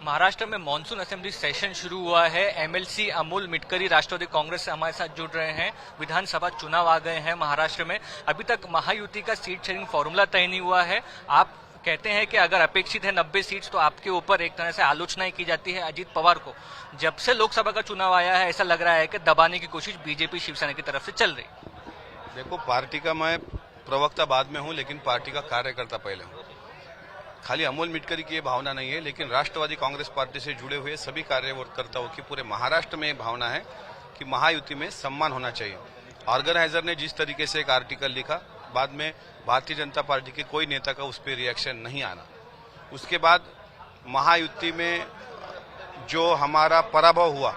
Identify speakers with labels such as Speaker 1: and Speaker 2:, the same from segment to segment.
Speaker 1: महाराष्ट्र में monsoon assembly session शुरू हुआ है। एमएलसी अमोल मिटकरी राष्ट्रवादी कांग्रेस से हमारे साथ जुड़ रहे हैं। विधानसभा चुनाव आ गए हैं महाराष्ट्र में। अभी तक महायुति का सीट शेयरिंग फॉर्मूला तय नहीं हुआ है। आप कहते हैं कि अगर अपेक्षित है 90 सीट्स तो आपके ऊपर एक तरह से आलोचनाएं की जाती है अजीत पवार को। जब से लोकसभा का चुनाव आया है ऐसा लग रहा है कि दबाने की कोशिश बीजेपी शिवसेना की तरफ से चल रही।
Speaker 2: देखो, पार्टी का मैं प्रवक्ता बाद में हूं, लेकिन पार्टी का कार्यकर्ता पहले हूं। खाली अमोल मिटकरी की ये भावना नहीं है, लेकिन राष्ट्रवादी कांग्रेस पार्टी से जुड़े हुए सभी कार्यकर्ताओं की पूरे महाराष्ट्र में ये भावना है कि महायुति में सम्मान होना चाहिए। ऑर्गेनाइजर ने जिस तरीके से एक आर्टिकल लिखा, बाद में भारतीय जनता पार्टी के कोई नेता का उस पर रिएक्शन नहीं आना। उसके बाद महायुति में जो हमारा पराभव हुआ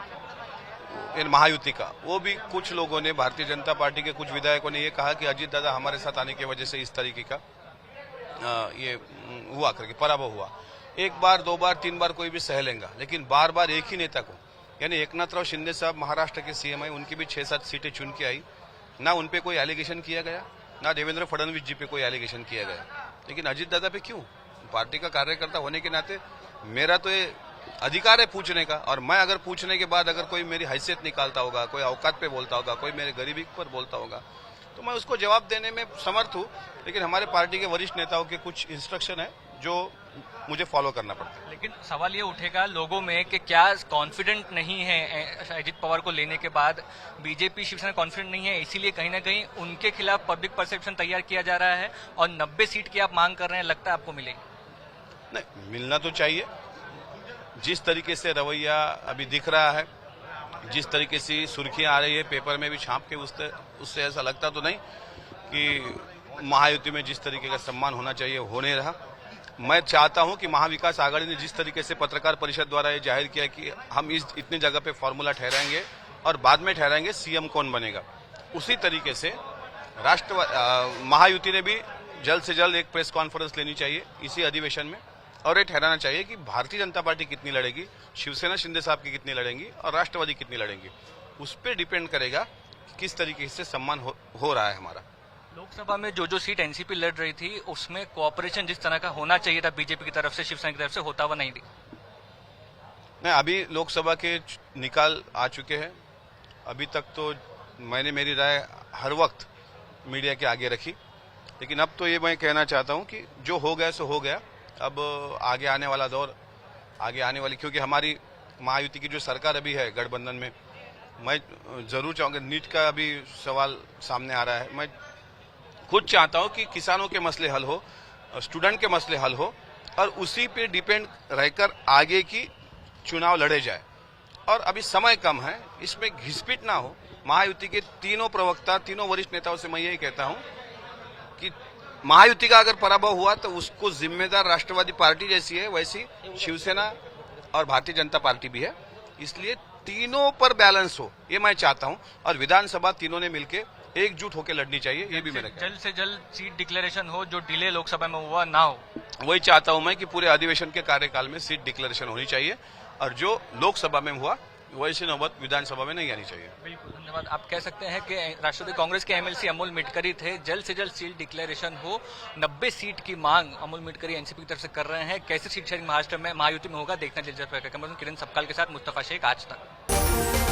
Speaker 2: इन महायुति का, वो भी कुछ लोगों ने, भारतीय जनता पार्टी के कुछ विधायकों ने ये कहा कि अजीत दादा हमारे साथ आने की वजह से इस तरीके का ये हुआ करके पराभव हुआ। एक बार, दो बार, तीन बार कोई भी सह लेगा, लेकिन बार बार एक ही नेता को, यानी एकनाथराव शिंदे साहब महाराष्ट्र के सीएम है, उनकी भी 6-7 सीटें चुन के आई। ना उन पे कोई एलिगेशन किया गया, ना देवेंद्र फडणवीस जी पे कोई एलिगेशन किया गया, लेकिन अजीत दादा पे क्यों? पार्टी का कार्यकर्ता होने के नाते मेरा तो ये अधिकार है पूछने का, और मैं अगर पूछने के बाद अगर कोई मेरी हैसियत निकालता होगा, कोई औकात पे बोलता होगा, कोई मेरे गरीबी पर बोलता होगा, तो मैं उसको जवाब देने में समर्थ हूं। लेकिन हमारे पार्टी के वरिष्ठ नेताओं के कुछ इंस्ट्रक्शन है जो मुझे फॉलो करना पड़ता है।
Speaker 1: लेकिन सवाल ये उठेगा लोगों में कि क्या कॉन्फिडेंट नहीं है अजीत पवार को लेने के बाद, बीजेपी शिवसेना कॉन्फिडेंट नहीं है, इसीलिए कहीं ना कहीं उनके खिलाफ पब्लिक परसेप्शन तैयार किया जा रहा है और 90 सीट की आप मांग कर रहे हैं, लगता है आपको मिलेगी?
Speaker 2: नहीं, मिलना तो चाहिए। जिस तरीके से रवैया अभी दिख रहा है, जिस तरीके से सुर्खियां आ रही है पेपर में भी छाप के, उससे ऐसा लगता तो नहीं कि महायुति में जिस तरीके का सम्मान होना चाहिए होने रहा। मैं चाहता हूं कि महाविकास आघाड़ी ने जिस तरीके से पत्रकार परिषद द्वारा ये जाहिर किया कि हम इतनी जगह पे फॉर्मूला ठहराएंगे और बाद में ठहराएंगे सीएम कौन बनेगा, उसी तरीके से महायुति ने भी जल्द से जल्द एक प्रेस कॉन्फ्रेंस लेनी चाहिए इसी अधिवेशन में, और ये ठहराना चाहिए कि भारतीय जनता पार्टी कितनी लड़ेगी, शिवसेना शिंदे साहब की कितनी लड़ेंगी और राष्ट्रवादी कितनी लड़ेंगी। उस पर डिपेंड करेगा कि किस तरीके से सम्मान हो रहा है हमारा।
Speaker 1: लोकसभा में जो सीट एनसीपी लड़ रही थी उसमें कोऑपरेशन जिस तरह का होना चाहिए था बीजेपी की तरफ से, शिवसेना की तरफ से, होता हुआ नहीं थी।
Speaker 2: नहीं, अभी लोकसभा के निकाल आ चुके हैं। अभी तक तो मैंने मेरी राय हर वक्त मीडिया के आगे रखी, लेकिन अब तो ये मैं कहना चाहता हूं कि जो हो गया सो हो गया। अब आगे आने वाला दौर, आगे आने वाली, क्योंकि हमारी महायुति की जो सरकार अभी है गठबंधन में, मैं जरूर चाहूंगा, नीट का अभी सवाल सामने आ रहा है, मैं खुद चाहता हूं कि किसानों के मसले हल हो, स्टूडेंट के मसले हल हो, और उसी पे डिपेंड रहकर आगे की चुनाव लड़े जाए। और अभी समय कम है, इसमें घिसपिट ना हो। महायुति के तीनों प्रवक्ता, तीनों वरिष्ठ नेताओं से मैं यही कहता हूं कि महायुति का अगर पराभव हुआ तो उसको जिम्मेदार राष्ट्रवादी पार्टी जैसी है वैसी शिवसेना और भारतीय जनता पार्टी भी है। इसलिए तीनों पर बैलेंस हो, ये मैं चाहता हूं, और विधानसभा तीनों ने मिलकर एकजुट होकर लड़नी चाहिए, ये भी मेरा
Speaker 1: जल्द से जल्द सीट डिक्लेरेशन हो, जो डिले लोकसभा में हुआ ना हो।
Speaker 2: वही चाहता हूं मैं कि पूरे अधिवेशन के कार्यकाल में सीट डिक्लेरेशन होनी चाहिए, और जो लोकसभा में हुआ वैसी नौबत विधानसभा में नहीं आनी चाहिए।
Speaker 1: बिल्कुल, धन्यवाद। आप कह सकते हैं कि राष्ट्रवादी कांग्रेस के एमएलसी अमोल मिटकरी थे, जल्द से जल्द सीट डिक्लेरेशन हो। 90 सीट की मांग अमोल मिटकरी एनसीपी की तरफ से कर रहे हैं। कैसे सीट शेयरिंग महाराष्ट्र में महायुति में होगा देखना दिलचस्प है। किरण सबकाल के साथ मुस्तफा शेख, आज तक।